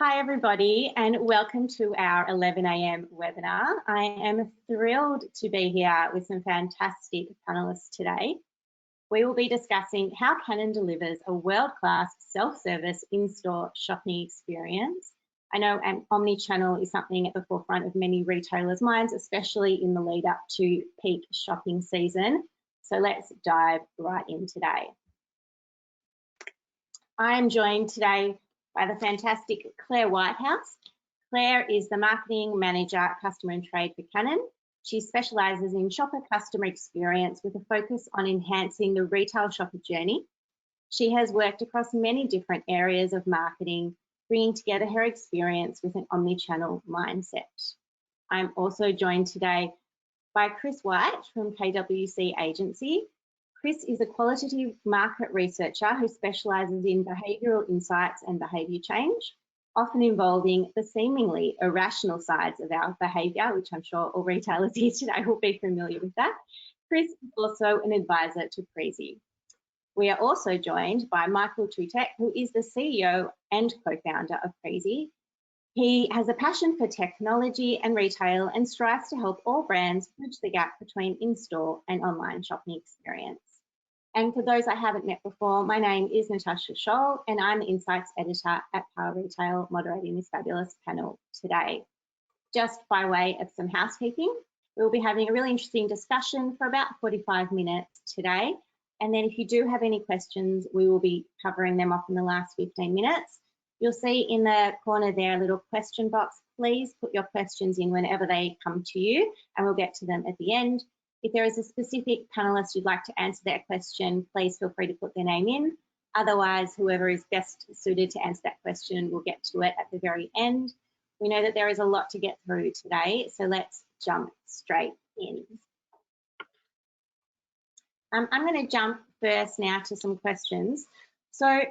Hi everybody, and welcome to our 11 a.m. webinar. I am thrilled to be here with some fantastic panelists today. We will be discussing how Canon delivers a world-class self-service in-store shopping experience. I know omni-channel is something at the forefront of many retailers' minds, especially in the lead up to peak shopping season. So let's dive right in today. I am joined today by the fantastic Claire Whitehouse. Claire is the Marketing Manager, Customer and Trade for Canon. She specialises in shopper customer experience with a focus on enhancing the retail shopper journey. She has worked across many different areas of marketing, bringing together her experience with an omni-channel mindset. I'm also joined today by Chris White from KWC Agency. Chris is a qualitative market researcher who specialises in behavioural insights and behaviour change, often involving the seemingly irrational sides of our behaviour, which I'm sure all retailers here today will be familiar with that. Chris is also an advisor to Preezie. We are also joined by Michael Tutek, who is the CEO and co-founder of Preezie. He has a passion for technology and retail and strives to help all brands bridge the gap between in-store and online shopping experience. And for those I haven't met before, my name is Natasha Scholl and I'm the Insights Editor at Power Retail, moderating this fabulous panel today. Just by way of some housekeeping, we'll be having a really interesting discussion for about 45 minutes today. And then if you do have any questions, we will be covering them off in the last 15 minutes. You'll see in the corner there a little question box. Please put your questions in whenever they come to you and we'll get to them at the end. If there is a specific panelist you'd like to answer that question, please feel free to put their name in. Otherwise, whoever is best suited to answer that question will get to it at the very end. We know that there is a lot to get through today, so let's jump straight in. I'm going to jump first now to some questions. So,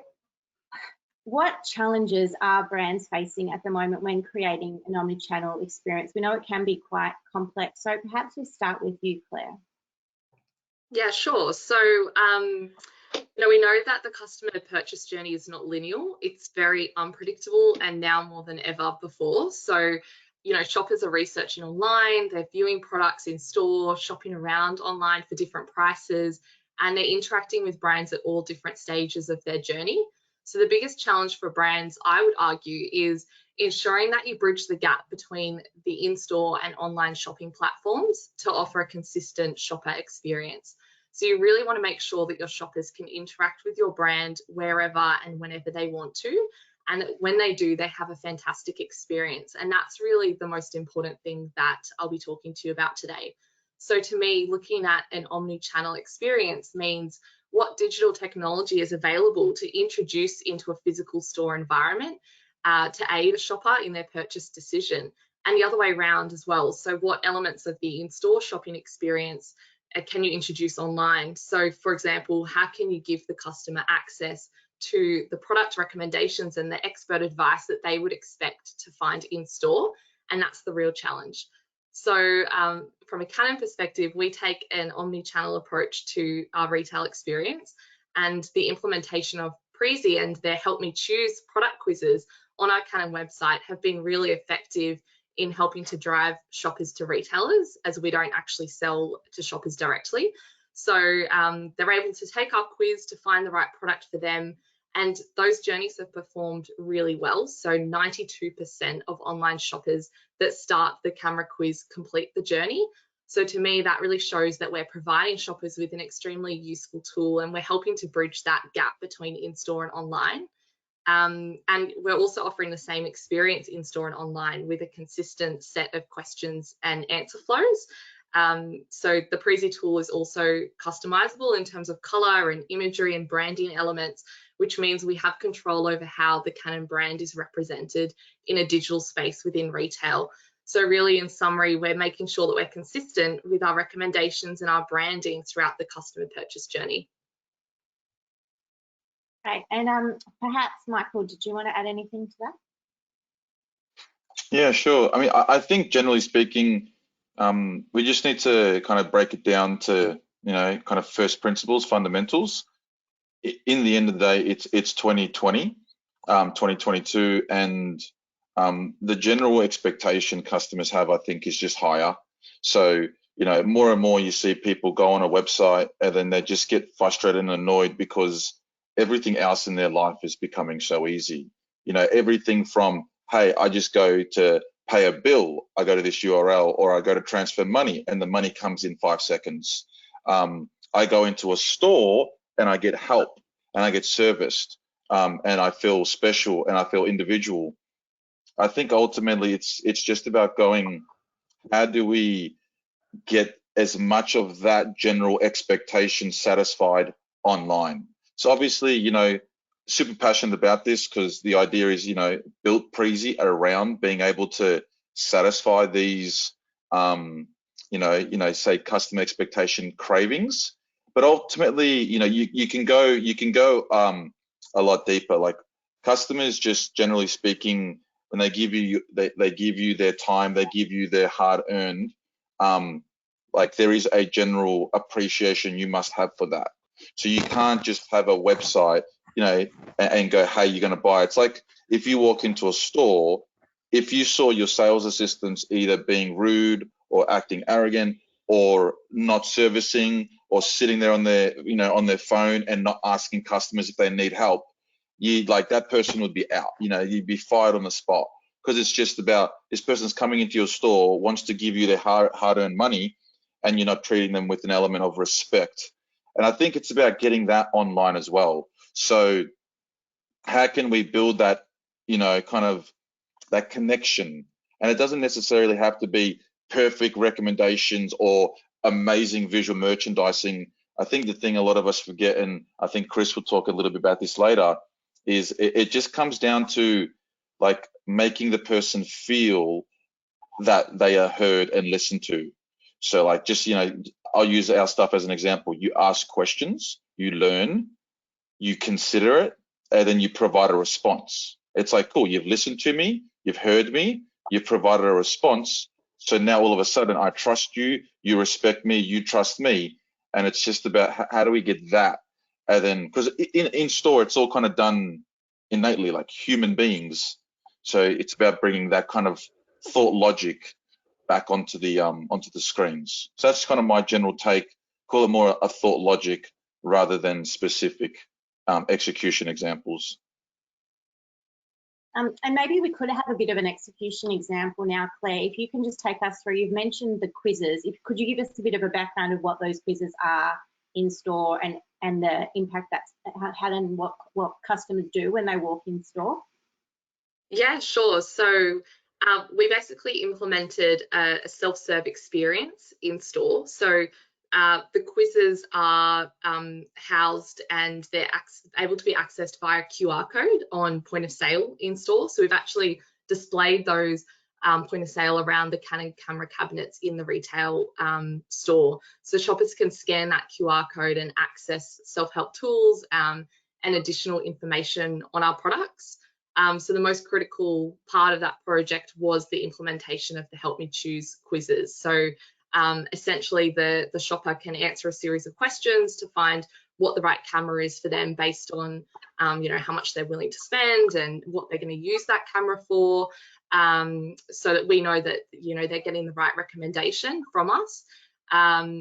what challenges are brands facing at the moment when creating an omni-channel experience? We know it can be quite complex, so perhaps we start with you, Claire. Yeah, sure. So, we know that the customer purchase journey is not linear. It's very unpredictable and now more than ever before. So, shoppers are researching online, they're viewing products in store, shopping around online for different prices, and they're interacting with brands at all different stages of their journey. So the biggest challenge for brands, I would argue, is ensuring that you bridge the gap between the in-store and online shopping platforms to offer a consistent shopper experience. So you really want to make sure that your shoppers can interact with your brand wherever and whenever they want to. And when they do, they have a fantastic experience. And that's really the most important thing that I'll be talking to you about today. So to me, looking at an omni-channel experience means what digital technology is available to introduce into a physical store environment to aid a shopper in their purchase decision, and the other way around as well. So what elements of the in-store shopping experience can you introduce online? So for example, how can you give the customer access to the product recommendations and the expert advice that they would expect to find in store? And that's the real challenge. So from a Canon perspective, we take an omni-channel approach to our retail experience, and the implementation of Preezie and their Help Me Choose product quizzes on our Canon website have been really effective in helping to drive shoppers to retailers, as we don't actually sell to shoppers directly. So they're able to take our quiz to find the right product for them, and those journeys have performed really well. So 92% of online shoppers that start the camera quiz complete the journey. So to me, that really shows that we're providing shoppers with an extremely useful tool, and we're helping to bridge that gap between in-store and online. And we're also offering the same experience in-store and online with a consistent set of questions and answer flows. So the Preezie tool is also customizable in terms of color and imagery and branding elements, which means we have control over how the Canon brand is represented in a digital space within retail. So really, in summary, we're making sure that we're consistent with our recommendations and our branding throughout the customer purchase journey. Great, and perhaps Michael, did you want to add anything to that? Yeah, sure. I mean, I think generally speaking, we just need to kind of break it down to, kind of first principles, fundamentals. In the end of the day, it's 2020, 2022, and the general expectation customers have, I think, is just higher. So, you know, more and more you see people go on a website and then they just get frustrated and annoyed because everything else in their life is becoming so easy. You know, everything from, hey, I just go to pay a bill, I go to this URL, or I go to transfer money and the money comes in 5 seconds. I go into a store and I get help and I get serviced, and I feel special and I feel individual. I think ultimately it's just about going, how do we get as much of that general expectation satisfied online? So obviously, you know, super passionate about this because the idea is, you know, built Preezie around being able to satisfy these, you know, say customer expectation cravings. But ultimately, you know, you can go a lot deeper. Like customers, just generally speaking, when they give you they give you their time, they give you their hard earned, like there is a general appreciation you must have for that. So you can't just have a website, you know, and go, hey, you're going to buy. It's like if you walk into a store, if you saw your sales assistants either being rude or acting arrogant or not servicing or sitting there on their, you know, on their phone and not asking customers if they need help, you like that person would be out. You know, you'd be fired on the spot, because it's just about this person's coming into your store, wants to give you their hard-earned money, and you're not treating them with an element of respect. And I think it's about getting that online as well. So how can we build that, you know, kind of that connection? And it doesn't necessarily have to be perfect recommendations or amazing visual merchandising. I think the thing a lot of us forget, and I think Chris will talk a little bit about this later, is it just comes down to like making the person feel that they are heard and listened to. So like, just, you know, I'll use our stuff as an example. You ask questions, you learn, you consider it, and then you provide a response. It's like, cool, you've listened to me, you've heard me, you've provided a response. So now all of a sudden I trust you, you respect me, you trust me. And it's just about how do we get that? And then, because in store, it's all kind of done innately, like human beings. So it's about bringing that kind of thought logic back onto the screens. So that's kind of my general take. Call it more a thought logic rather than specific execution examples. And maybe we could have a bit of an execution example now, Claire. If you can just take us through, you've mentioned the quizzes. Could you give us a bit of a background of what those quizzes are in store and the impact that's had and what customers do when they walk in store? Yeah, sure. So we basically implemented a self-serve experience in store. So the quizzes are housed and they're able to be accessed via QR code on point of sale in store. So we've actually displayed those point of sale around the Canon camera cabinets in the retail store. So shoppers can scan that QR code and access self-help tools and additional information on our products. So the most critical part of that project was the implementation of the Help Me Choose quizzes. So essentially the shopper can answer a series of questions to find what the right camera is for them based on you know, how much they're willing to spend and what they're going to use that camera for, so that we know that, you know, they're getting the right recommendation from us.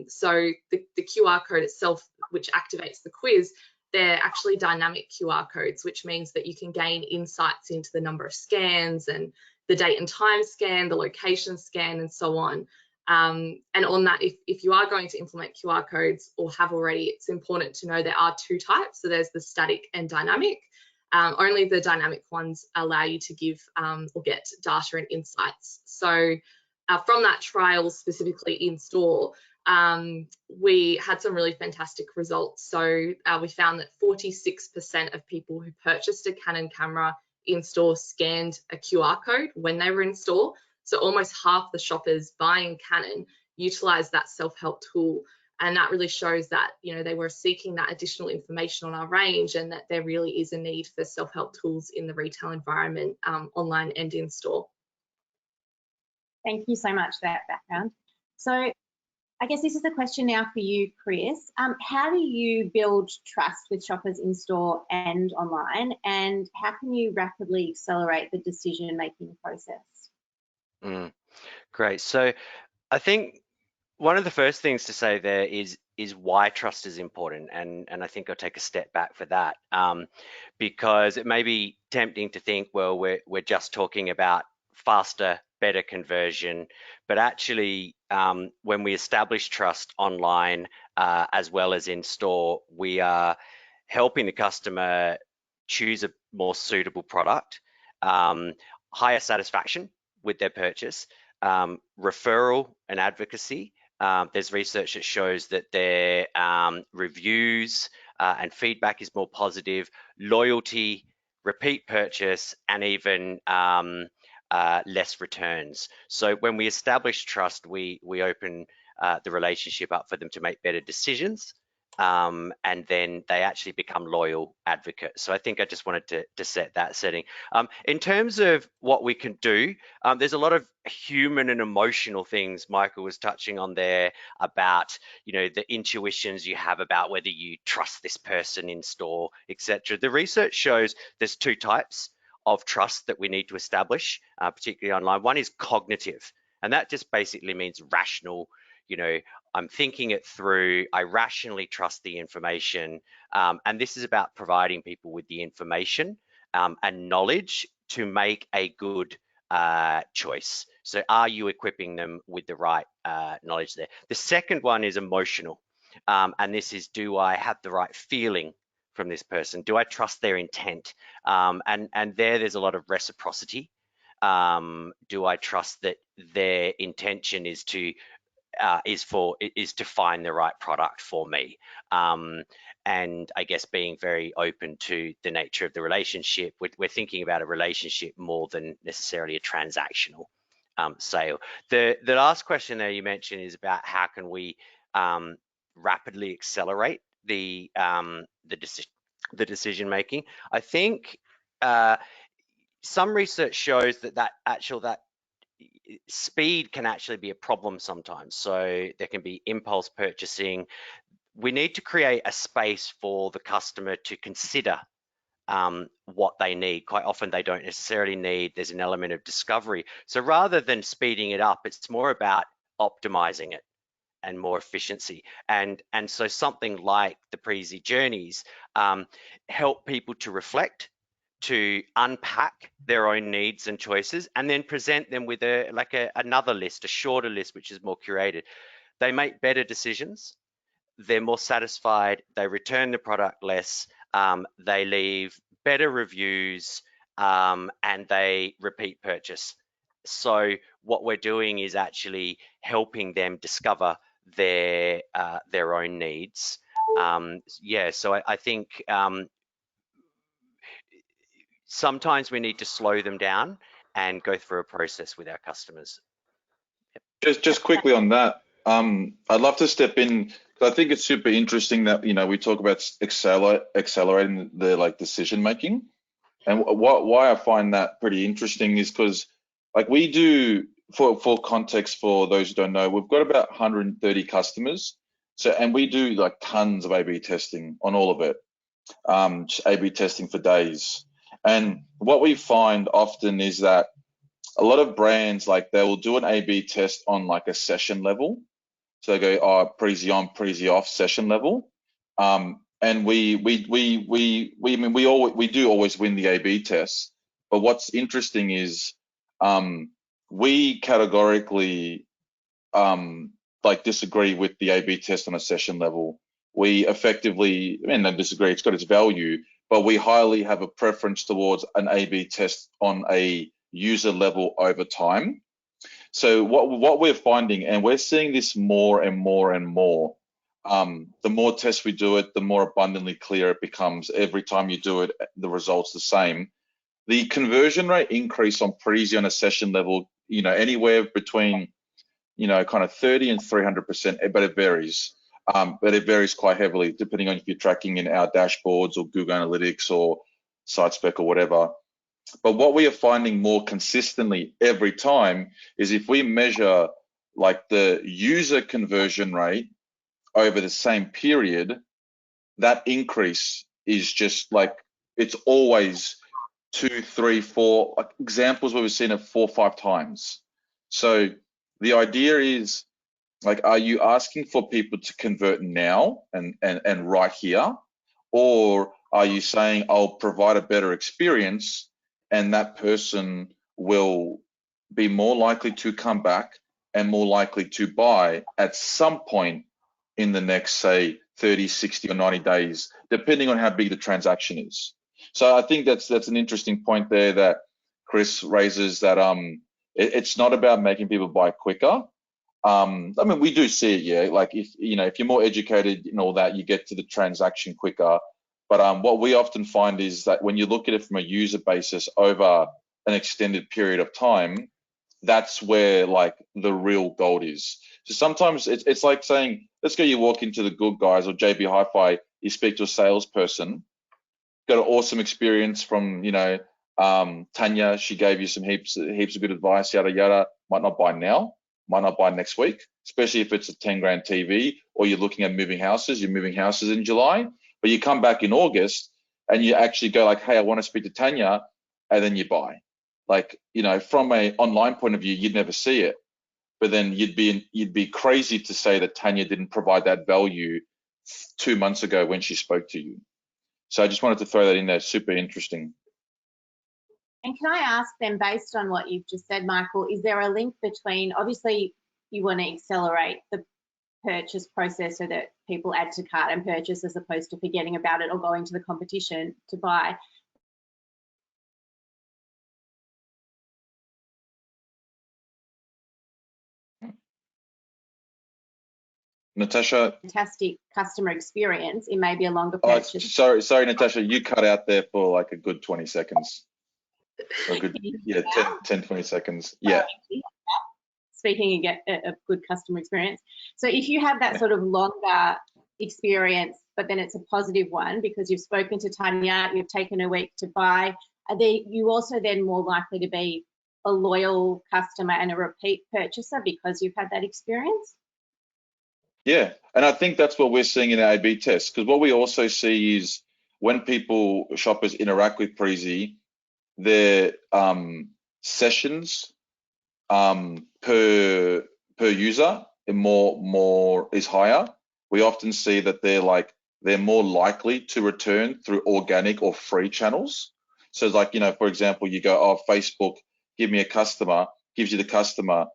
So the QR code itself, which activates the quiz, they're actually dynamic QR codes, which means that you can gain insights into the number of scans and the date and time scan, the location scan, and so on. And on that, if you are going to implement QR codes or have already, it's important to know there are two types. So there's the static and dynamic. Only the dynamic ones allow you to give or get data and insights. So from that trial specifically in store, we had some really fantastic results. So we found that 46% of people who purchased a Canon camera in store scanned a QR code when they were in store. So almost half the shoppers buying Canon utilized that self-help tool. And that really shows that, you know, they were seeking that additional information on our range and that there really is a need for self-help tools in the retail environment, online and in store. Thank you so much for that background. So I guess this is a question now for you, Chris. How do you build trust with shoppers in store and online, and how can you rapidly accelerate the decision-making process? Great. So I think one of the first things to say there is why trust is important, and I think I'll take a step back for that, because it may be tempting to think, well, we're just talking about faster, better conversion, but actually, when we establish trust online as well as in store, we are helping the customer choose a more suitable product, higher satisfaction with their purchase, referral and advocacy. There's research that shows that their reviews and feedback is more positive, loyalty, repeat purchase, and even less returns. So when we establish trust, we open the relationship up for them to make better decisions, and then they actually become loyal advocates. So I think I just wanted to set that setting. In terms of what we can do, there's a lot of human and emotional things Michael was touching on there about, the intuitions you have about whether you trust this person in store, etc. The research shows there's two types of trust that we need to establish, particularly online. One is cognitive, and that just basically means rational. I'm thinking it through, I rationally trust the information, and this is about providing people with the information and knowledge to make a good choice. So are you equipping them with the right knowledge there? The second one is emotional, and this is, do I have the right feeling from this person? Do I trust their intent? And there's a lot of reciprocity. Do I trust that their intention is to find the right product for me? And I guess being very open to the nature of the relationship. We're thinking about a relationship more than necessarily a transactional sale. The last question there you mentioned is about how can we rapidly accelerate the decision making. I think some research shows that speed can actually be a problem sometimes. So there can be impulse purchasing. We need to create a space for the customer to consider what they need. Quite often they don't necessarily need, there's an element of discovery. So rather than speeding it up, it's more about optimizing it and more efficiency. And so something like the Preezie journeys help people to reflect, to unpack their own needs and choices, and then present them with another list, a shorter list, which is more curated. They make better decisions, they're more satisfied, they return the product less, they leave better reviews, and they repeat purchase. So what we're doing is actually helping them discover their own needs. So I think sometimes we need to slow them down and go through a process with our customers. Just quickly on that, I'd love to step in because I think it's super interesting that we talk about accelerating the decision making, and why I find that pretty interesting is because we do, for context for those who don't know, we've got about 130 customers, and we do tons of A/B testing on all of it, just A/B testing for days. And what we find often is that a lot of brands, they will do an A/B test on a session level. So they go, oh, Preezie on, Preezie off session level. And we do always win the A/B tests. But what's interesting is we categorically disagree with the A/B test on a session level. We effectively, don't disagree, it's got its value, but we highly have a preference towards an A/B test on a user level over time. So what we're finding, and we're seeing this more and more and more, the more tests we do it, the more abundantly clear it becomes. Every time you do it, the result's the same. The conversion rate increase on Preezie on a session level, anywhere between, kind of 30 and 300%, but it varies. But it varies quite heavily depending on if you're tracking in our dashboards or Google Analytics or SiteSpec or whatever. But what we are finding more consistently every time is if we measure like the user conversion rate over the same period, that increase is just like, it's always 2, 3, 4 like examples where we've seen it 4 or 5 times. So the idea is, like, are you asking for people to convert now and right here, or are you saying I'll provide a better experience and that person will be more likely to come back and more likely to buy at some point in the next, say, 30, 60 or 90 days, depending on how big the transaction is. So I think that's an interesting point there that Chris raises, that it's not about making people buy quicker. I mean, we do see it, yeah. Like, if you're more educated and all that, you get to the transaction quicker. But what we often find is that when you look at it from a user basis over an extended period of time, that's where like the real gold is. So sometimes it's like saying, let's go, you walk into the Good Guys or JB Hi-Fi, you speak to a salesperson, got an awesome experience from, Tanya, she gave you some heaps of good advice, yada, yada, might not buy now, might not buy next week, especially if it's a 10 grand TV, or you're looking at moving houses, you're moving houses in July, but you come back in August and you actually go like, hey, I want to speak to Tanya, and then you buy. Like, from an online point of view, you'd never see it, but then you'd be crazy to say that Tanya didn't provide that value 2 months ago when she spoke to you. So I just wanted to throw that in there. Super interesting. And can I ask then, based on what you've just said, Michael, is there a link between, obviously you want to accelerate the purchase process so that people add to cart and purchase as opposed to forgetting about it or going to the competition to buy. Natasha, Fantastic customer experience, it may be a longer purchase. Sorry, Natasha, you cut out there for like a good 20 seconds. Or a good, yeah, 10, 20 seconds. Yeah. Speaking of good customer experience. So if you have that sort of longer experience, but then it's a positive one because you've spoken to Tanya, you've taken a week to buy, you also then more likely to be a loyal customer and a repeat purchaser because you've had that experience? Yeah, and I think that's what we're seeing in our A/B tests, because what we also see is when shoppers interact with Preezie, their sessions per user is higher. We often see that they're more likely to return through organic or free channels. So it's like, for example, you go, oh, Facebook, give me a customer, gives you the customer,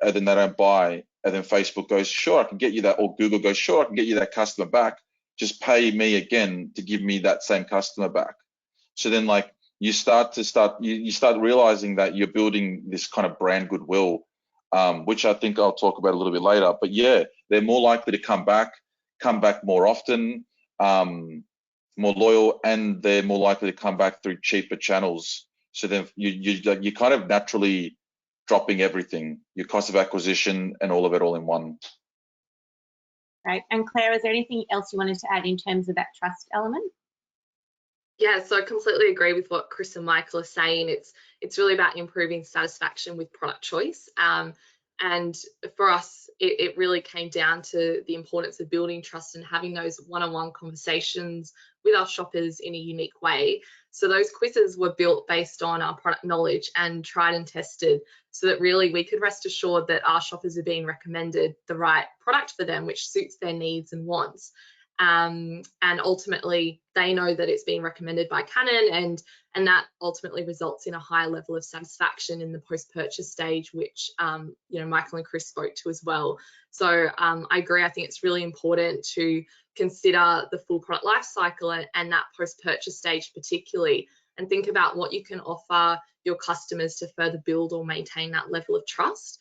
and then they don't buy, and then Facebook goes, sure, I can get you that, or Google goes, sure, I can get you that customer back, just pay me again to give me that same customer back. So then like you start realizing that you're building this kind of brand goodwill, which I think I'll talk about a little bit later. But yeah, they're more likely to come back more often, more loyal, and they're more likely to come back through cheaper channels. So then you kind of naturally dropping everything, your cost of acquisition and all of it all in one. Right. And Claire, is there anything else you wanted to add in terms of that trust element? Yeah, so I completely agree with what Chris and Michael are saying. It's really about improving satisfaction with product choice. And for us, it really came down to the importance of building trust and having those one-on-one conversations with our shoppers in a unique way. So those quizzes were built based on our product knowledge and tried and tested, so that really we could rest assured that our shoppers are being recommended the right product for them, which suits their needs and wants. And ultimately they know that it's being recommended by Canon, and that ultimately results in a high level of satisfaction in the post-purchase stage, which Michael and Chris spoke to as well. So I agree. I think it's really important to consider the full product life cycle and that post-purchase stage particularly, and think about what you can offer your customers to further build or maintain that level of trust,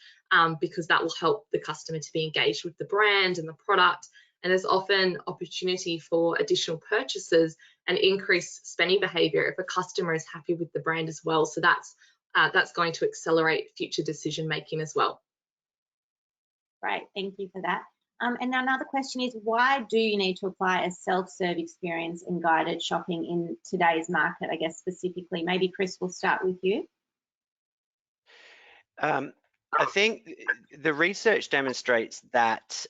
because that will help the customer to be engaged with the brand and the product. And there's often opportunity for additional purchases and increased spending behavior if a customer is happy with the brand as well. So that's going to accelerate future decision making as well. Right, thank you for that. And now another question is, why do you need to apply a self-serve experience in guided shopping in today's market, I guess specifically? Maybe Chris, will start with you. I think the research demonstrates that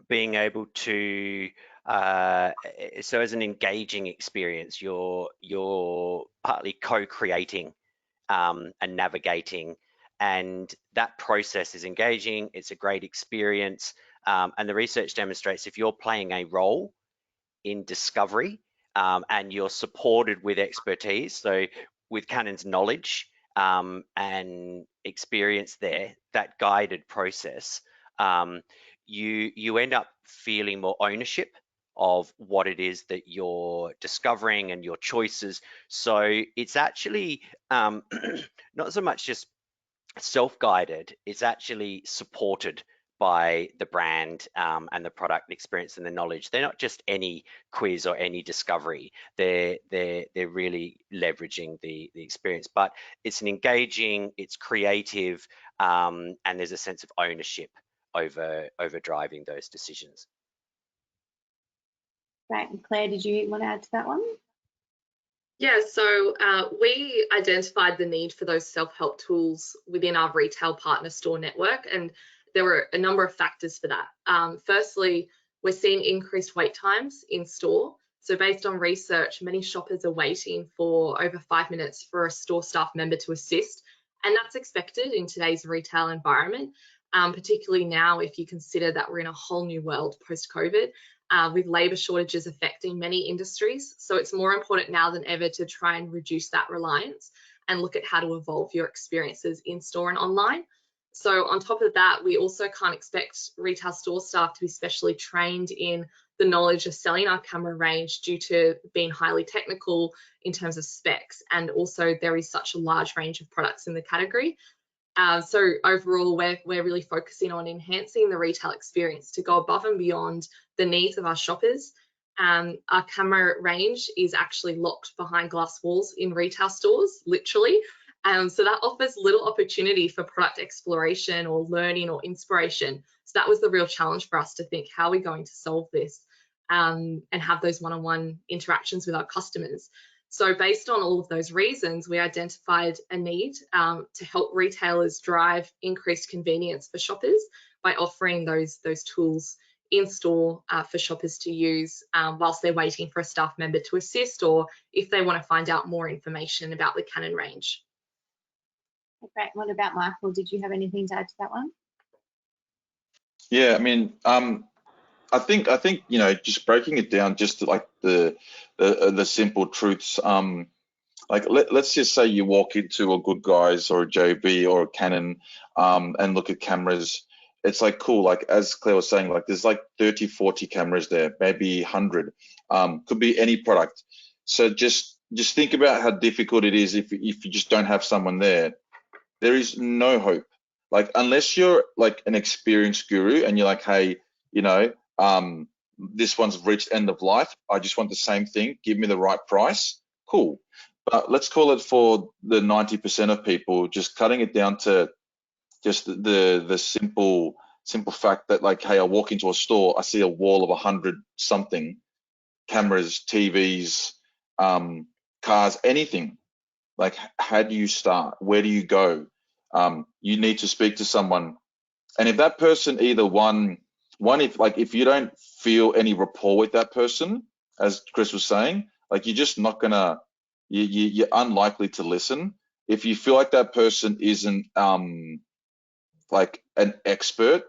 being able to so as an engaging experience, you're partly co-creating and navigating, and that process is engaging. It's a great experience, and the research demonstrates if you're playing a role in discovery and you're supported with expertise, so with Canon's knowledge and experience there, that guided process, you end up feeling more ownership of what it is that you're discovering and your choices. So it's actually not so much just self-guided, it's actually supported by the brand and the product experience and the knowledge. They're not just any quiz or any discovery. They're really leveraging the experience. But it's an engaging, it's creative, and there's a sense of ownership over driving those decisions. Right, and Claire, did you want to add to that one? Yeah, so we identified the need for those self-help tools within our retail partner store network, and there were a number of factors for that. Firstly, we're seeing increased wait times in store. So based on research, many shoppers are waiting for over 5 minutes for a store staff member to assist, and that's expected in today's retail environment, particularly now if you consider that we're in a whole new world post-COVID. With labour shortages affecting many industries. So it's more important now than ever to try and reduce that reliance and look at how to evolve your experiences in store and online. So on top of that, we also can't expect retail store staff to be specially trained in the knowledge of selling our camera range due to being highly technical in terms of specs. And also there is such a large range of products in the category. So overall, we're really focusing on enhancing the retail experience to go above and beyond the needs of our shoppers. Our camera range is actually locked behind glass walls in retail stores, literally. So that offers little opportunity for product exploration or learning or inspiration. So that was the real challenge for us to think, how are we going to solve this and have those one-on-one interactions with our customers? So based on all of those reasons, we identified a need to help retailers drive increased convenience for shoppers by offering those tools in store for shoppers to use whilst they're waiting for a staff member to assist, or if they want to find out more information about the Canon range. Great. What about Michael? Did you have anything to add to that one? Yeah, I mean, I think you know, just breaking it down just to like the simple truths. Like let's just say you walk into a Good Guys or a JB or a Canon and look at cameras. It's like cool, like as Claire was saying, like there's like 30, 40 cameras there, maybe 100. Could be any product. So just think about how difficult it is if you just don't have someone there. There is no hope. Like unless you're like an experienced guru and you're like, hey, you know, this one's reached end of life. I just want the same thing. Give me the right price. Cool. But let's call it for the 90% of people, just cutting it down to just the simple fact that like, hey, I walk into a store, I see a wall of 100 something cameras, TVs, cars, anything. Like, how do you start? Where do you go? You need to speak to someone. And if that person either if you don't feel any rapport with that person, as Chris was saying, like you're just not gonna, you're unlikely to listen. If you feel like that person isn't like an expert,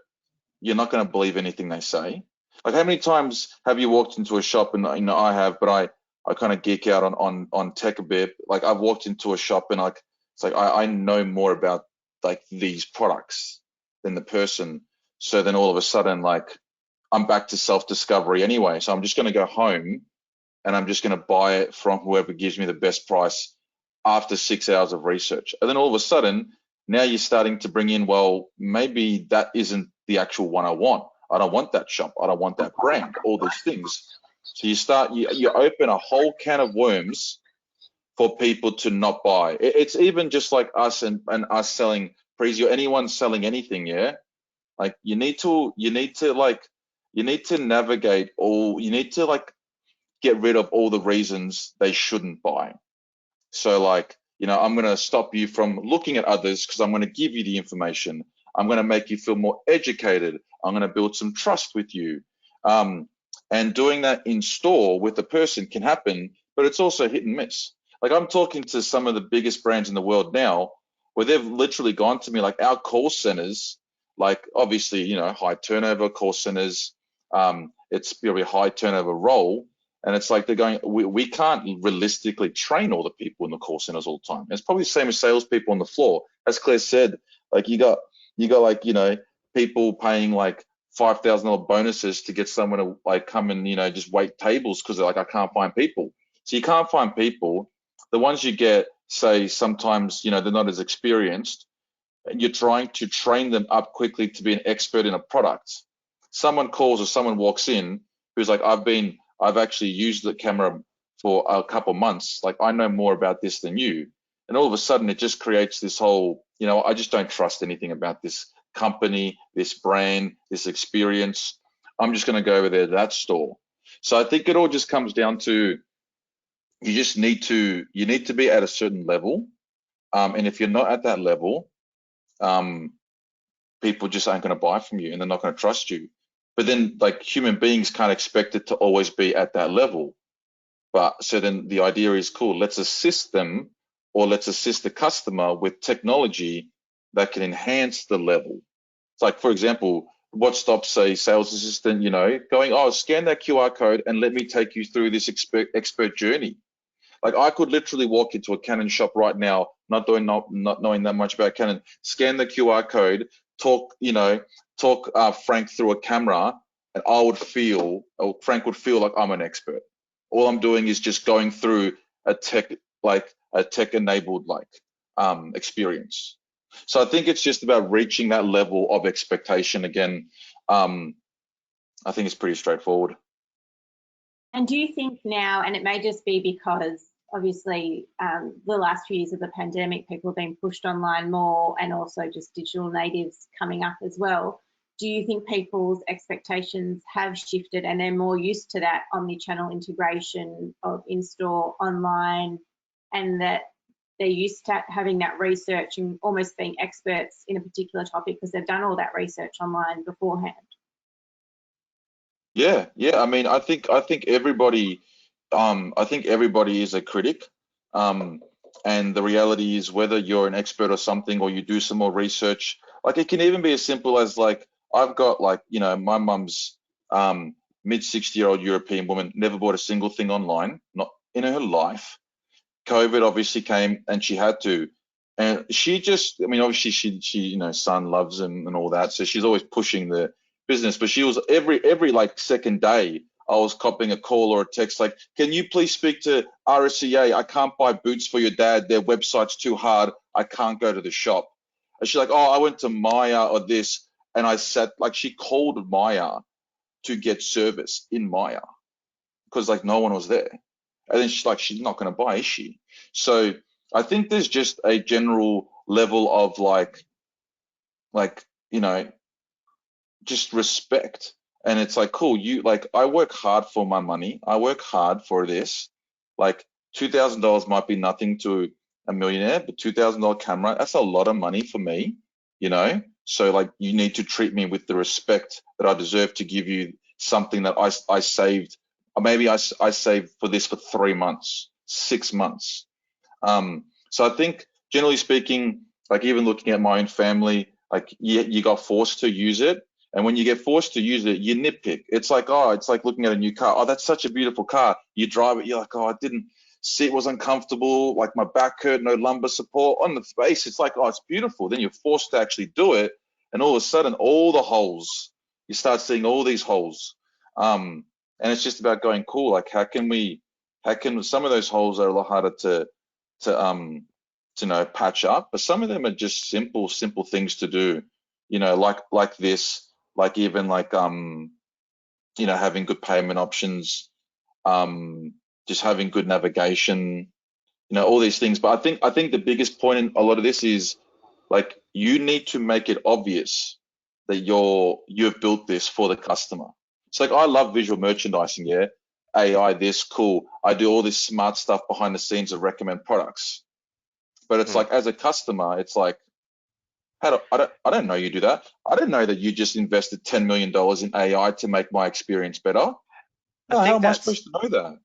you're not gonna believe anything they say. Like how many times have you walked into a shop, and you know I have, but I kind of geek out on tech a bit. Like I've walked into a shop and like it's like I know more about like these products than the person. So then all of a sudden, like I'm back to self-discovery anyway. So I'm just going to go home and I'm just going to buy it from whoever gives me the best price after 6 hours of research. And then all of a sudden, now you're starting to bring in, well, maybe that isn't the actual one I want. I don't want that shop. I don't want that brand, all these things. So you open a whole can of worms for people to not buy. It's even just like us and us selling Preezie or anyone selling anything, yeah? Like you need to navigate all, you need to like get rid of all the reasons they shouldn't buy. So like You know, I'm going to stop you from looking at others because I'm going to give you the information. I'm going to make you feel more educated. I'm going to build some trust with you. And doing that in store with a person can happen, but it's also hit and miss. Like, I'm talking to some of the biggest brands in the world now where they've literally gone to me, like, our call centers, like, obviously, you know, high turnover call centers, it's probably a high turnover role. And it's like they're going, we can't realistically train all the people in the call centers all the time. It's probably the same as salespeople on the floor. As Claire said, like, you got like, you know, people paying like $5,000 bonuses to get someone to like come and, you know, just wait tables because they're like, I can't find people. So you can't find people. The ones you get, say, sometimes, you know, they're not as experienced, and you're trying to train them up quickly to be an expert in a product. Someone calls or someone walks in who's like, I've actually used the camera for a couple months. Like, I know more about this than you. And all of a sudden it just creates this whole, you know, I just don't trust anything about this company, this brand, this experience. I'm just going to go over there to that store. So I think it all just comes down to, you need to be at a certain level. And if you're not at that level, people just aren't going to buy from you and they're not going to trust you. But then, like, human beings can't expect it to always be at that level. But so then the idea is, cool, let's assist them, or let's assist the customer with technology that can enhance the level. It's like, for example, what stops a sales assistant, you know, going, oh, scan that QR code and let me take you through this expert journey. Like, I could literally walk into a Canon shop right now, not knowing that much about Canon, scan the QR code, talk Frank through a camera, and Frank would feel like I'm an expert. All I'm doing is just going through a tech-enabled experience. So I think it's just about reaching that level of expectation again. I think it's pretty straightforward. And do you think now, and it may just be because obviously the last few years of the pandemic, people have been pushed online more, and also just digital natives coming up as well. Do you think people's expectations have shifted and they're more used to that omni-channel integration of in-store, online, and that they're used to having that research and almost being experts in a particular topic because they've done all that research online beforehand? Yeah. I mean, I think everybody is a critic. And the reality is, whether you're an expert or something, or you do some more research, like, it can even be as simple as, like, I've got, like, you know, my mum's mid 60-year-old European woman, never bought a single thing online, not in her life. COVID obviously came and she had to. And she just, I mean, obviously she you know, son loves him and all that. So she's always pushing the business, but she was every like second day, I was copying a call or a text like, can you please speak to RSCA? I can't buy boots for your dad. Their website's too hard. I can't go to the shop. And she's like, oh, I went to Maya or this. And I sat, like, she called Maya to get service in Maya because, like, no one was there. And then she's like, she's not going to buy, is she? So I think there's just a general level of like, you know, just respect. And it's like, cool, you, like, I work hard for my money. I work hard for this. Like, $2,000 might be nothing to a millionaire, but $2,000 camera, that's a lot of money for me, you know? So, like, you need to treat me with the respect that I deserve to give you something that I saved. Maybe I saved for this for 3 months, 6 months. So I think, generally speaking, like, even looking at my own family, like, you got forced to use it. And when you get forced to use it, you nitpick. It's like, oh, it's like looking at a new car. Oh, that's such a beautiful car. You drive it, you're like, oh, I didn't see, it was uncomfortable, like my back hurt, no lumbar support. On the face, it's like, oh, it's beautiful. Then you're forced to actually do it. And all of a sudden, all the holes, you start seeing all these holes. And it's just about going, cool, like, how can some of those holes are a lot harder to patch up, but some of them are just simple things to do, you know, like this, like, even like, you know, having good payment options, just having good navigation, you know, all these things. But I think the biggest point in a lot of this is, like, you need to make it obvious that you've built this for the customer. It's like, I love visual merchandising, yeah, AI, this, cool. I do all this smart stuff behind the scenes of recommend products. But it's like, as a customer, it's like, I don't know you do that. I didn't know that you just invested $10 million in AI to make my experience better. How am I supposed to know that?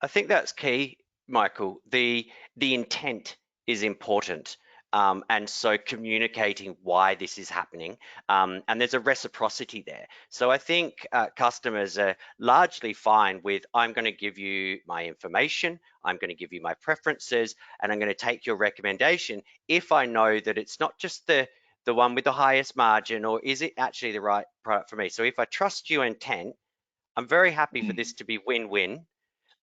I think that's key, Michael. The intent is important. And so communicating why this is happening, and there's a reciprocity there. So I think customers are largely fine with, I'm going to give you my information, I'm going to give you my preferences, and I'm going to take your recommendation if I know that it's not just the one with the highest margin, or is it actually the right product for me. So if I trust your intent, I'm very happy for this to be win-win,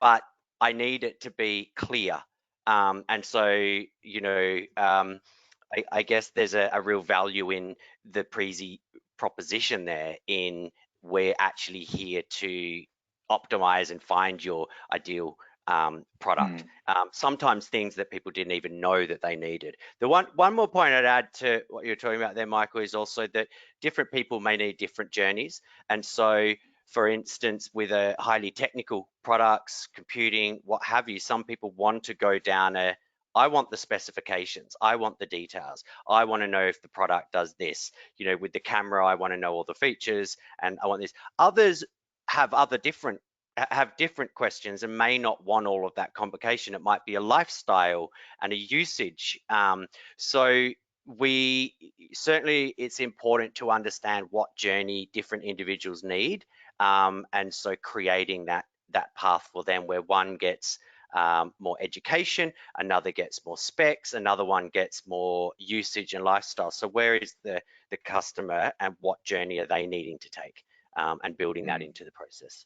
but I need it to be clear. And so, you know, I guess there's a real value in the Preezie proposition there, in we're actually here to optimize and find your ideal product. Sometimes things that people didn't even know that they needed. The one more point I'd add to what you're talking about there, Michael, is also that different people may need different journeys. And so, for instance, with a highly technical products, computing, what have you, some people want to go down I want the specifications, I want the details, I want to know if the product does this. You know, with the camera, I want to know all the features, and I want this. Others have different questions and may not want all of that complication. It might be a lifestyle and a usage. So we certainly, it's important to understand what journey different individuals need, and so creating that path for them, where one gets more education, another gets more specs, another one gets more usage and lifestyle. So where is the customer, and what journey are they needing to take, and building that into the process.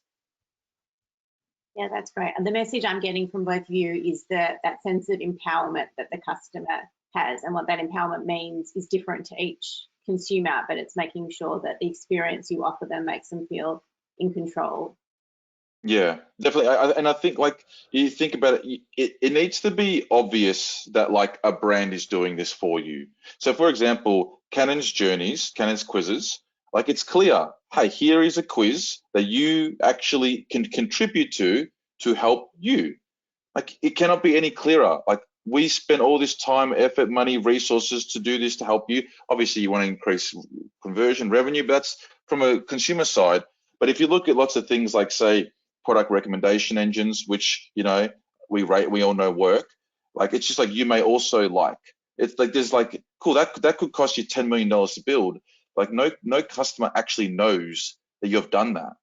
Yeah, that's great. And the message I'm getting from both of you is that sense of empowerment that the customer has, and what that empowerment means is different to each consumer, but it's making sure that the experience you offer them makes them feel in control. Yeah, definitely. And I think, like, you think about it, it needs to be obvious that, like, a brand is doing this for you. So, for example, Canon's quizzes, like, it's clear, hey, here is a quiz that you actually can contribute to help you. Like, it cannot be any clearer. Like, we spent all this time, effort, money, resources to do this to help you. Obviously, you want to increase conversion revenue, but that's from a consumer side. But if you look at lots of things like, say, product recommendation engines, which, you know, we all know work, like, it's just like, you may also like, it's like, there's like, cool, that could cost you $10 million to build. Like, no customer actually knows that you've done that.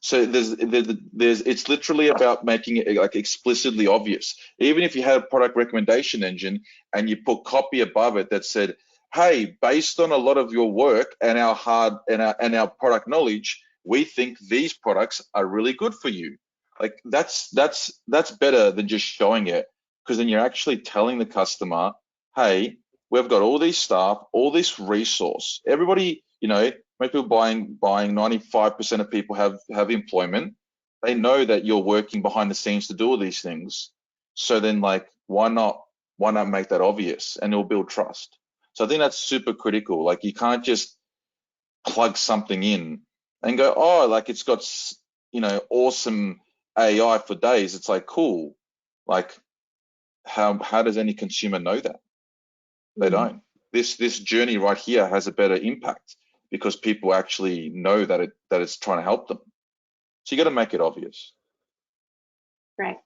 So it's literally about making it, like, explicitly obvious. Even if you had a product recommendation engine and you put copy above it that said, hey, based on a lot of your work and our product knowledge, we think these products are really good for you. Like, that's better than just showing it, because then you're actually telling the customer, hey, we've got all these staff, all this resource. Everybody, you know, most people buying 95% of people have employment. They know that you're working behind the scenes to do all these things. So then, like, why not make that obvious, and it'll build trust. So I think that's super critical. Like, you can't just plug something in and go, oh, like, it's got, you know, awesome AI for days. It's like, cool. Like, how does any consumer know that? They don't. This journey right here has a better impact, because people actually know that it's trying to help them. So you got to make it obvious. Great.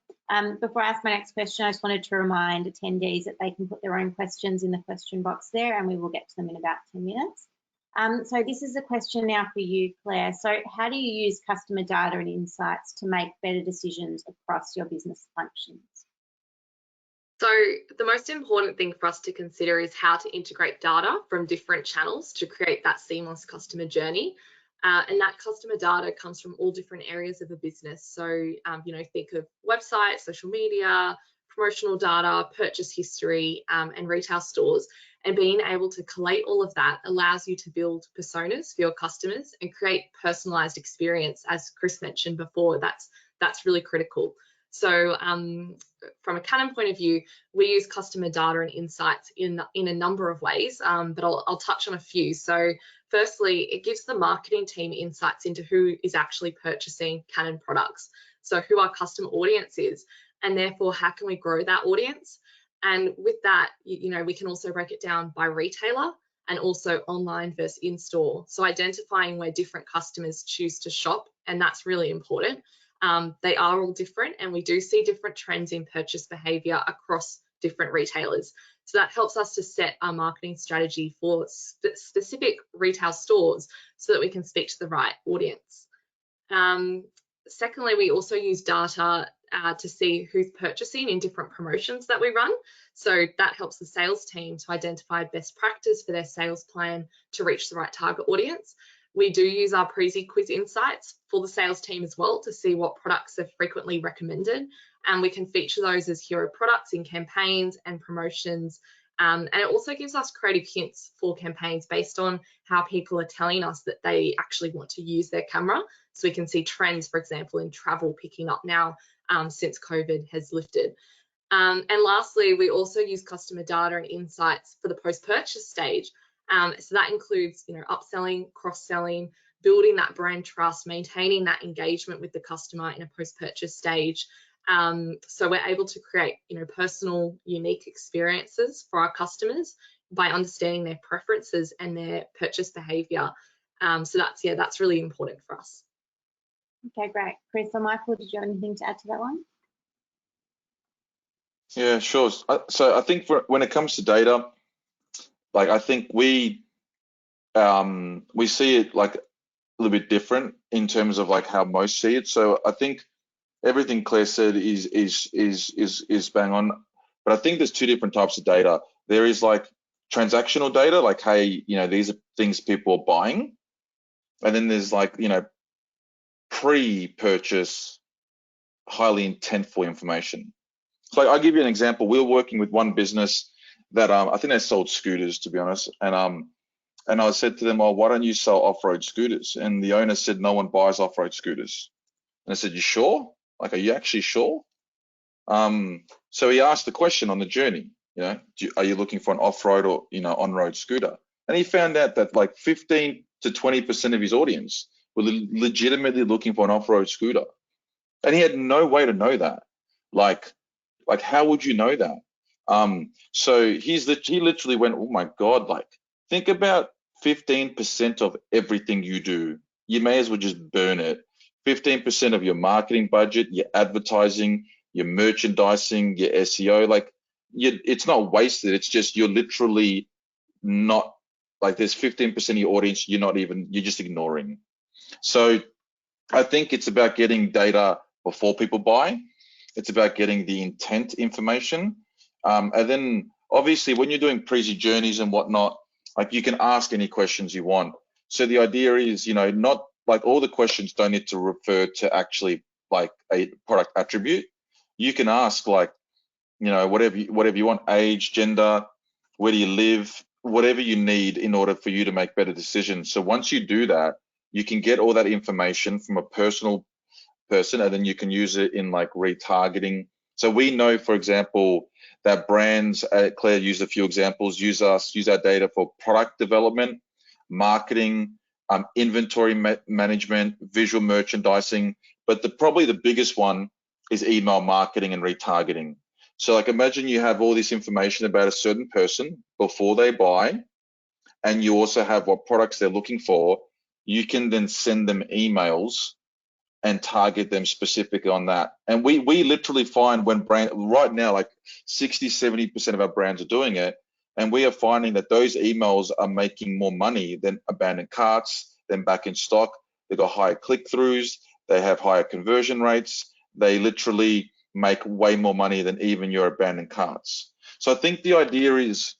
Before I ask my next question, I just wanted to remind attendees that they can put their own questions in the question box there, and we will get to them in about 10 minutes. So this is a question now for you, Claire. So how do you use customer data and insights to make better decisions across your business functions? So the most important thing for us to consider is how to integrate data from different channels to create that seamless customer journey. And that customer data comes from all different areas of a business. So, you know, think of websites, social media, promotional data, purchase history, and retail stores. And being able to collate all of that allows you to build personas for your customers and create personalized experience. As Chris mentioned before, that's really critical. So from a Canon point of view, we use customer data and insights in a number of ways, but I'll touch on a few. So firstly, it gives the marketing team insights into who is actually purchasing Canon products. So who our customer audience is, and therefore how can we grow that audience? And with that, you know, we can also break it down by retailer and also online versus in-store. So identifying where different customers choose to shop, and that's really important. They are all different, and we do see different trends in purchase behavior across different retailers. So that helps us to set our marketing strategy for specific retail stores so that we can speak to the right audience. Secondly, we also use data to see who's purchasing in different promotions that we run. So that helps the sales team to identify best practice for their sales plan to reach the right target audience. We do use our Preezie quiz insights for the sales team as well to see what products are frequently recommended, and we can feature those as hero products in campaigns and promotions. And it also gives us creative hints for campaigns based on how people are telling us that they actually want to use their camera. So we can see trends, for example, in travel picking up now since COVID has lifted. And lastly, we also use customer data and insights for the post-purchase stage. So that includes, you know, upselling, cross-selling, building that brand trust, maintaining that engagement with the customer in a post-purchase stage. So we're able to create, you know, personal, unique experiences for our customers by understanding their preferences and their purchase behavior. So that's really important for us. Okay, great. Chris or Michael, did you have anything to add to that one? Yeah, sure. So I think when it comes to data, like I think we see it like a little bit different in terms of like how most see it. So I think everything Claire said is bang on, but I think there's two different types of data. There is like transactional data, like, hey, you know, these are things people are buying, and then there's like, you know, pre-purchase, highly intentful information. So I'll give you an example. We were working with one business that I think they sold scooters, to be honest, and I said to them, "Oh, why don't you sell off-road scooters?" And the owner said, "No one buys off-road scooters." And I said, "You sure? Like, are you actually sure?" So he asked the question on the journey, you know, are you looking for an off-road or, you know, on-road scooter? And he found out that like 15 to 20% of his audience were legitimately looking for an off-road scooter. And he had no way to know that. Like how would you know that? So he literally went, oh my God, like think about 15% of everything you do. You may as well just burn it. 15% of your marketing budget, your advertising, your merchandising, your SEO, like it's not wasted. It's just you're literally not, like there's 15% of your audience you're just ignoring. So I think it's about getting data before people buy. It's about getting the intent information. And then obviously when you're doing Preezie journeys and whatnot, like you can ask any questions you want. So the idea is, you know, not like all the questions don't need to refer to actually like a product attribute. You can ask like, you know, whatever you want, age, gender, where do you live, whatever you need in order for you to make better decisions. So once you do that, you can get all that information from a personal person, and then you can use it in like retargeting. So we know, for example, that brands, Claire used a few examples, use our data for product development, marketing, inventory management, visual merchandising, but probably the biggest one is email marketing and retargeting. So like imagine you have all this information about a certain person before they buy, and you also have what products they're looking for. You can then send them emails and target them specifically on that. And we literally find when right now, like 60-70% of our brands are doing it, and we are finding that those emails are making more money than abandoned carts, than back in stock. They've got higher click-throughs, they have higher conversion rates, they literally make way more money than even your abandoned carts. So I think the idea is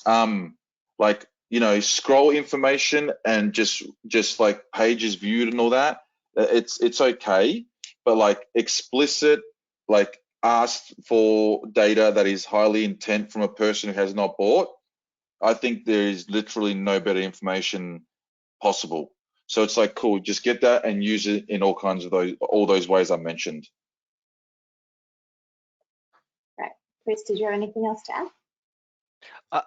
like, you know, scroll information and just like pages viewed and all that, it's okay, but like explicit, like asked for data that is highly intent from a person who has not bought, I think there is literally no better information possible. So it's like, cool, just get that and use it in all those ways I mentioned. Right. Chris, did you have anything else to add?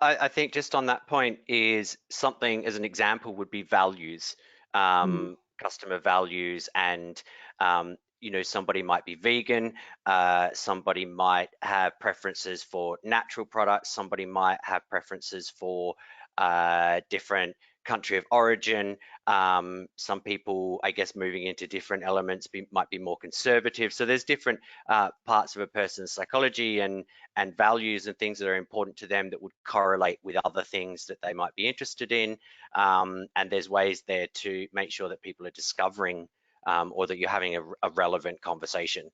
I think just on that point is something as an example would be values, customer values, and you know, somebody might be vegan, somebody might have preferences for natural products, somebody might have preferences for different country of origin. Some people, I guess, moving into different elements might be more conservative. So there's different parts of a person's psychology and values and things that are important to them that would correlate with other things that they might be interested in. And there's ways there to make sure that people are discovering or that you're having a relevant conversation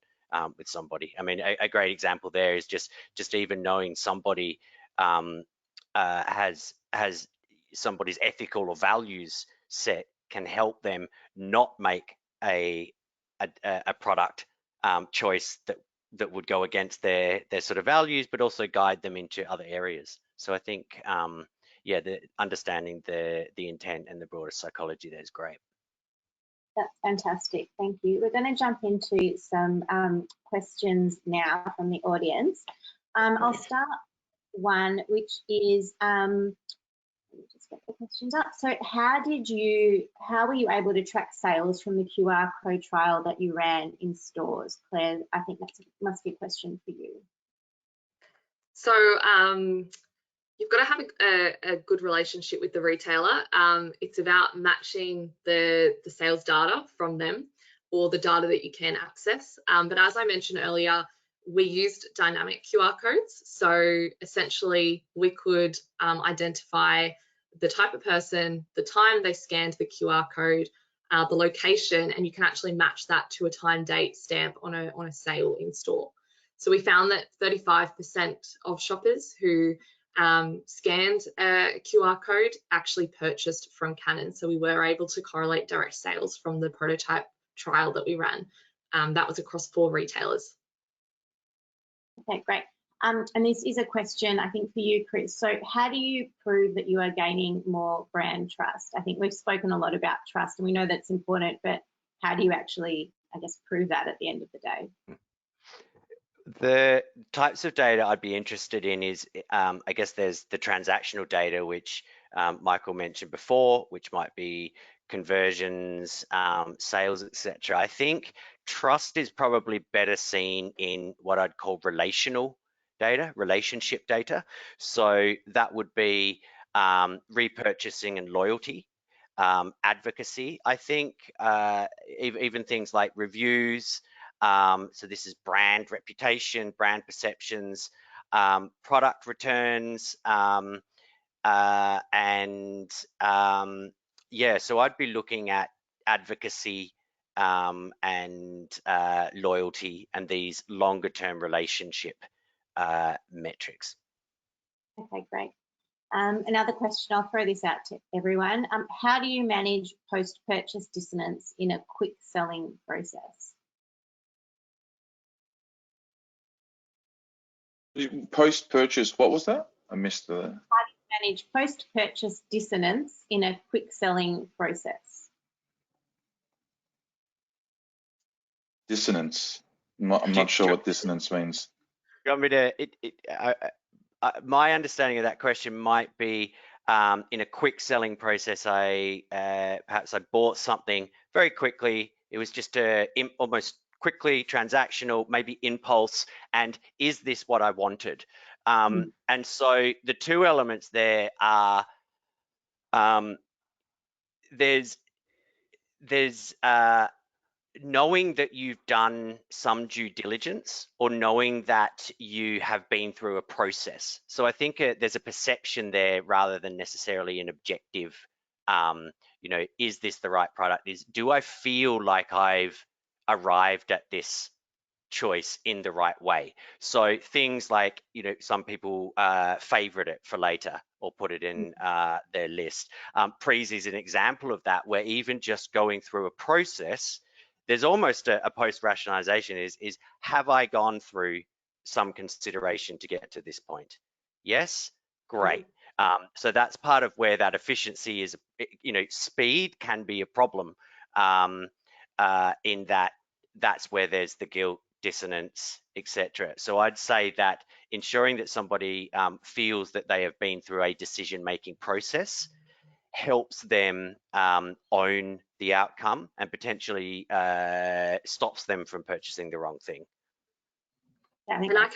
with somebody. I mean, a great example there is just even knowing somebody has somebody's ethical or values set can help them not make a product choice that would go against their sort of values, but also guide them into other areas. So I think, yeah, the understanding the intent and the broader psychology there is great. That's fantastic. Thank you. We're going to jump into some questions now from the audience. I'll start one, which is, let me just get the questions up. So how were you able to track sales from the QR code trial that you ran in stores? Claire, I think that must be a question for you. So you've got to have a good relationship with the retailer. It's about matching the sales data from them or the data that you can access. But as I mentioned earlier, we used dynamic QR codes. So essentially we could identify the type of person, the time they scanned the QR code, the location, and you can actually match that to a time date stamp on a sale in store. So we found that 35% of shoppers who scanned a QR code actually purchased from Canon. So we were able to correlate direct sales from the prototype trial that we ran. That was across 4 retailers. Okay, great. And this is a question, I think, for you, Chris. So how do you prove that you are gaining more brand trust? I think we've spoken a lot about trust and we know that's important, but how do you actually, I guess, prove that at the end of the day? The types of data I'd be interested in is, I guess there's the transactional data, which Michael mentioned before, which might be conversions, sales, etc. I think trust is probably better seen in what I'd call relational data, relationship data. So that would be repurchasing and loyalty, advocacy. I think even things like reviews. So this is brand reputation, brand perceptions, product returns, yeah, so I'd be looking at advocacy and loyalty and these longer term relationship metrics. Okay, great. Another question, I'll throw this out to everyone. How do you manage post-purchase dissonance in a quick selling process? Post-purchase, what was that? I missed the... How do you manage post-purchase dissonance in a quick selling process? Dissonance. I'm not sure what dissonance means. You want me to, my understanding of that question might be in a quick selling process, perhaps I bought something very quickly. It was just almost quickly transactional, maybe impulse, and is this what I wanted? And so the two elements there are there's knowing that you've done some due diligence or knowing that you have been through a process. So I think there's a perception there rather than necessarily an objective, you know, is this the right product? Do I feel like I've arrived at this choice in the right way? So things like, you know, some people favorite it for later or put it in their list. Preezie is an example of that, where even just going through a process, there's almost a post-rationalization is have I gone through some consideration to get to this point? Yes, great. So that's part of where that efficiency is, you know, speed can be a problem in that that's where there's the guilt, dissonance, etc. So I'd say that ensuring that somebody feels that they have been through a decision-making process helps them own the outcome and potentially stops them from purchasing the wrong thing. I can add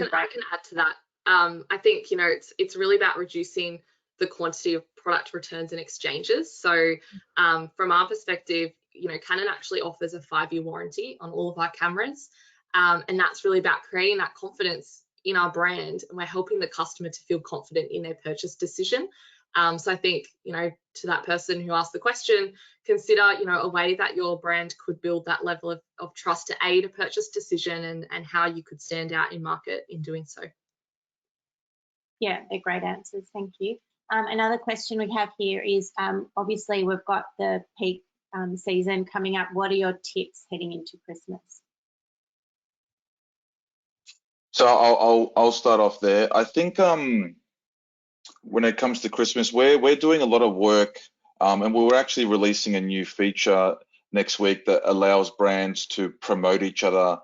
to that. I think, you know, it's really about reducing the quantity of product returns and exchanges. So from our perspective, you know, Canon actually offers a 5-year warranty on all of our cameras. And that's really about creating that confidence in our brand, and we're helping the customer to feel confident in their purchase decision. So I think, you know, to that person who asked the question, consider, you know, a way that your brand could build that level of trust to aid a purchase decision, and how you could stand out in market in doing so. Yeah, they're great answers. Thank you. Another question we have here is, obviously we've got the peak season coming up. What are your tips heading into Christmas? So I'll start off there. I think when it comes to Christmas, we're doing a lot of work, and we're actually releasing a new feature next week that allows brands to promote each other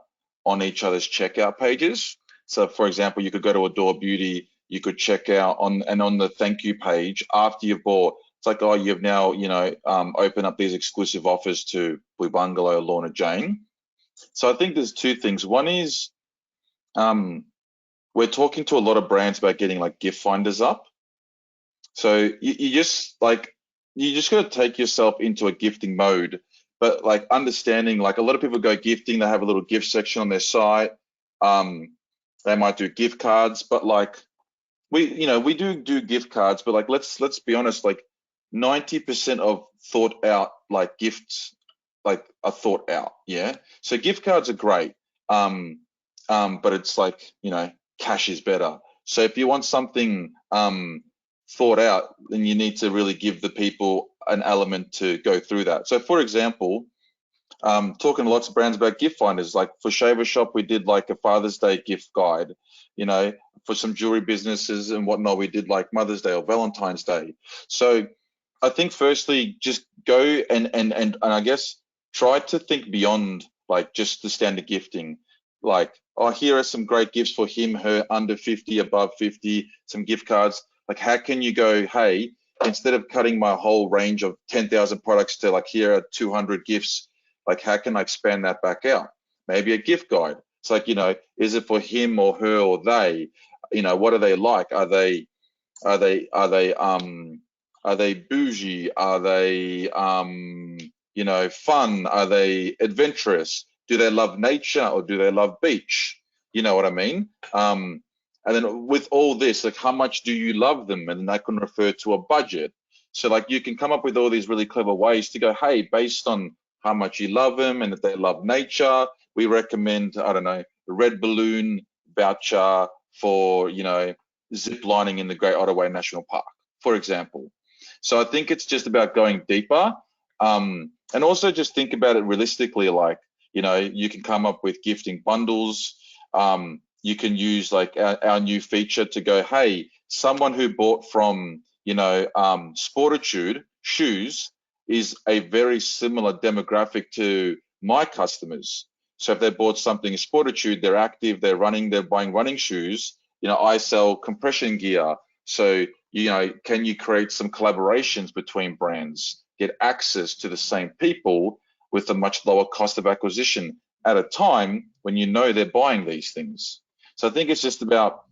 on each other's checkout pages. So, for example, you could go to Adore Beauty, you could check out on the thank you page after you've bought. It's like, oh, you've now, you know, opened up these exclusive offers to Blue Bungalow, Lorna Jane. So I think there's two things. One is we're talking to a lot of brands about getting like gift finders up. So you just got to take yourself into a gifting mode, but like understanding, like a lot of people go gifting, they have a little gift section on their site. They might do gift cards, but like we do gift cards, but like let's be honest, like 90% of thought out like gifts like are thought out. Yeah. So gift cards are great. But it's like, you know, cash is better. So if you want something thought out, then you need to really give the people an element to go through that. So for example, talking to lots of brands about gift finders, like for Shaver Shop, we did like a Father's Day gift guide, you know, for some jewelry businesses and whatnot, we did like Mother's Day or Valentine's Day. So I think firstly, just go and I guess try to think beyond like just the standard gifting. Like, oh, here are some great gifts for him, her, under 50, above 50, some gift cards. Like, how can you go, hey, instead of cutting my whole range of 10,000 products to like, here are 200 gifts, like, how can I expand that back out? Maybe a gift guide. It's like, you know, is it for him or her or they? You know, what are they like? Are they bougie? Are they, you know, fun? Are they adventurous? Do they love nature or do they love beach? You know what I mean? And then with all this, like, how much do you love them? And that can refer to a budget. So like you can come up with all these really clever ways to go, hey, based on how much you love them and if they love nature, we recommend, I don't know, a red balloon voucher for, you know, zip lining in the Great Ottaway National Park, for example. So I think it's just about going deeper, and also just think about it realistically. Like, you know, you can come up with gifting bundles. You can use like our new feature to go, hey, someone who bought from, you know, Sportitude shoes is a very similar demographic to my customers. So if they bought something in Sportitude, they're active, they're running, they're buying running shoes. You know, I sell compression gear. So, you know, can you create some collaborations between brands, get access to the same people with a much lower cost of acquisition at a time when you know they're buying these things? So I think it's just about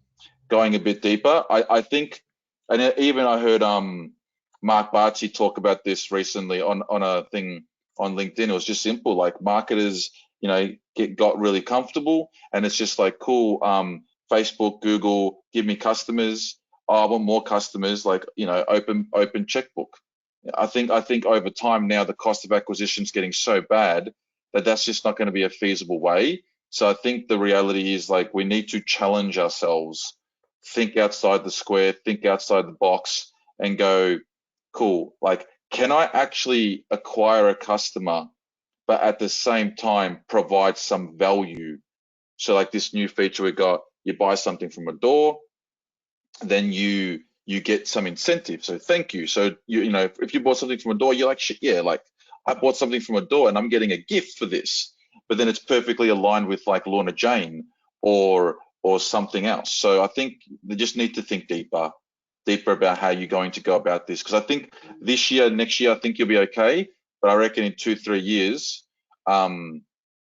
going a bit deeper. I think, and even I heard Mark Barty talk about this recently on a thing on LinkedIn. It was just simple, like marketers, you know, got really comfortable, and it's just like, cool, Facebook, Google, give me customers. Oh, I want more customers, like, you know, open checkbook. I think over time now the cost of acquisition is getting so bad that that's just not going to be a feasible way. So I think the reality is, like, we need to challenge ourselves, think outside the square, think outside the box, and go, cool, like, can I actually acquire a customer but at the same time provide some value? So like this new feature we got, you buy something from a door, then you get some incentive. So thank you. So you know, if you bought something from a door, you're like, shit, yeah, like I bought something from a door and I'm getting a gift for this. But then it's perfectly aligned with like Lorna Jane or something else. So I think they just need to think deeper about how you're going to go about this. Because I think this year, next year, I think you'll be okay. but I reckon in 2-3 years,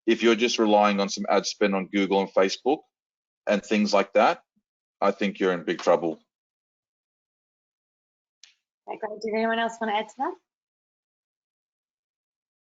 if you're just relying on some ad spend on Google and Facebook and things like that, I think you're in big trouble. Okay, great. Did anyone else want to add to that?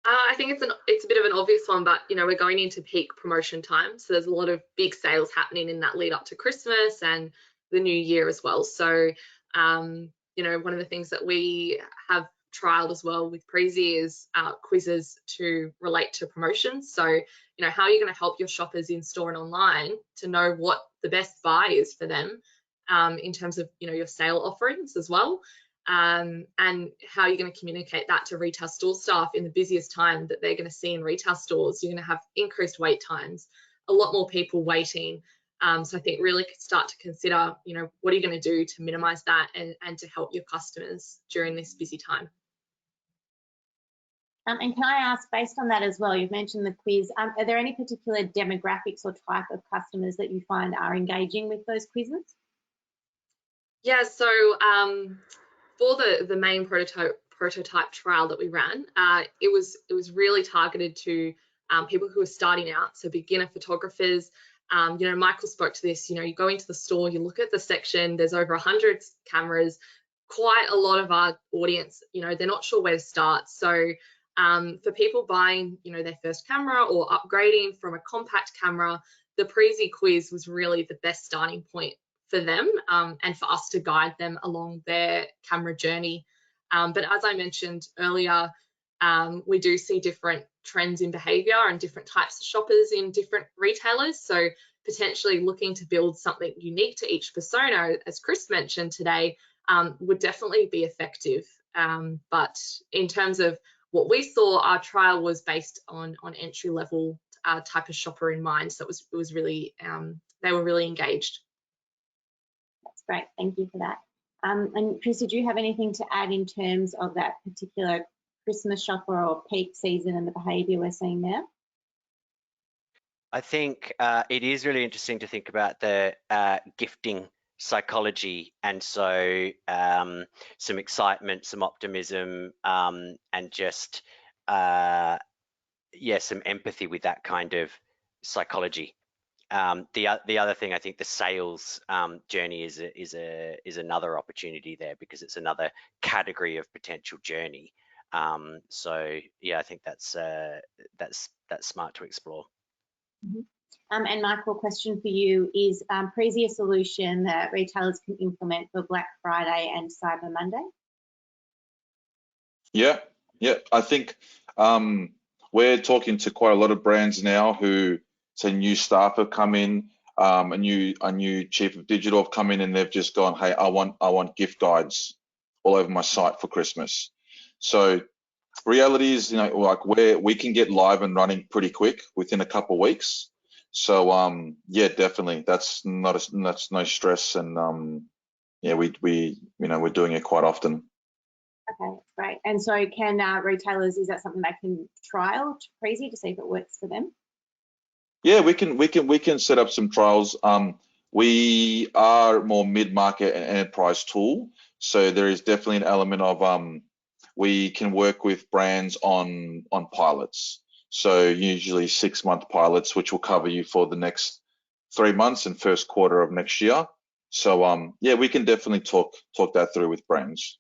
I think it's a bit of an obvious one, but we're going into peak promotion time, so there's a lot of big sales happening in that lead up to Christmas and the new year as well. So one of the things that we have trialed as well with Preezie is quizzes to relate to promotions. So how are you going to help your shoppers in store and online to know what the best buy is for them in terms of your sale offerings as well. And how you're going to communicate that to retail store staff in the busiest time that they're going to see in retail stores. You're going to have increased wait times, a lot more people waiting. So I think really start to consider, what are you going to do to minimize that and to help your customers during this busy time. And can I ask, based on that as well, you've mentioned the quiz, are there any particular demographics or type of customers that you find are engaging with those quizzes? Yeah, so for the main prototype trial that we ran, it was really targeted to people who are starting out, so beginner photographers. Michael spoke to this. You go into the store, you look at the section. There's over 100 cameras. Quite a lot of our audience, they're not sure where to start. So for people buying, their first camera or upgrading from a compact camera, the Preezie quiz was really the best starting point for them and for us to guide them along their camera journey. But as I mentioned earlier, we do see different trends in behavior and different types of shoppers in different retailers. So potentially looking to build something unique to each persona, as Chris mentioned today, would definitely be effective. But in terms of what we saw, our trial was based on entry level type of shopper in mind. So it was really, they were really engaged. That's great, thank you for that. And Chris, did you have anything to add in terms of that particular Christmas shopper or peak season and the behaviour we're seeing now? I think it is really interesting to think about the gifting psychology, and so some excitement, some optimism, and just some empathy with that kind of psychology. The other thing, I think the sales journey is another opportunity there, because it's another category of potential journey. So yeah, I think that's smart to explore. Mm-hmm. And Michael, question for you is, Preezie a solution that retailers can implement for Black Friday and Cyber Monday? Yeah, I think we're talking to quite a lot of brands now who say new staff have come in, a new chief of digital have come in, and they've just gone, hey, I want gift guides all over my site for Christmas. So reality is, like we can get live and running pretty quick within a couple of weeks. So yeah, definitely, that's no stress, and yeah, we're doing it quite often. Okay, that's great. And so can retailers, is that something they can trial to Preezie to see if it works for them? Yeah, we can set up some trials. We are more mid-market and enterprise tool, so there is definitely an element of we can work with brands on pilots. So usually 6-month pilots, which will cover you for the next 3 months and first quarter of next year. So yeah, we can definitely talk that through with brands.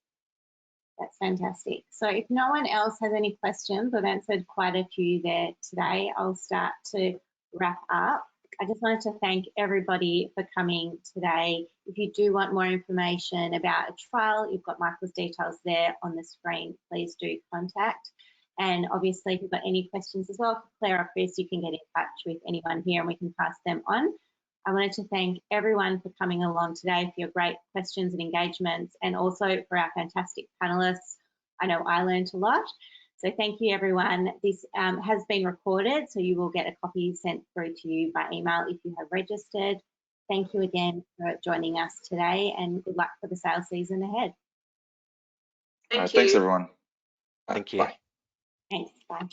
That's fantastic. So if no one else has any questions, I've answered quite a few there today. I'll start to wrap up. I just wanted to thank everybody for coming today. If you do want more information about a trial, you've got Michael's details there on the screen. Please do contact. And obviously, if you've got any questions as well for Claire or Chris, you can get in touch with anyone here and we can pass them on. I wanted to thank everyone for coming along today, for your great questions and engagements, and also for our fantastic panelists. I know I learned a lot. So thank you, everyone. This has been recorded, so you will get a copy sent through to you by email if you have registered. Thank you again for joining us today, and good luck for the sales season ahead. Thank you. Thanks, everyone. Thank you. Bye. Thanks. Bye.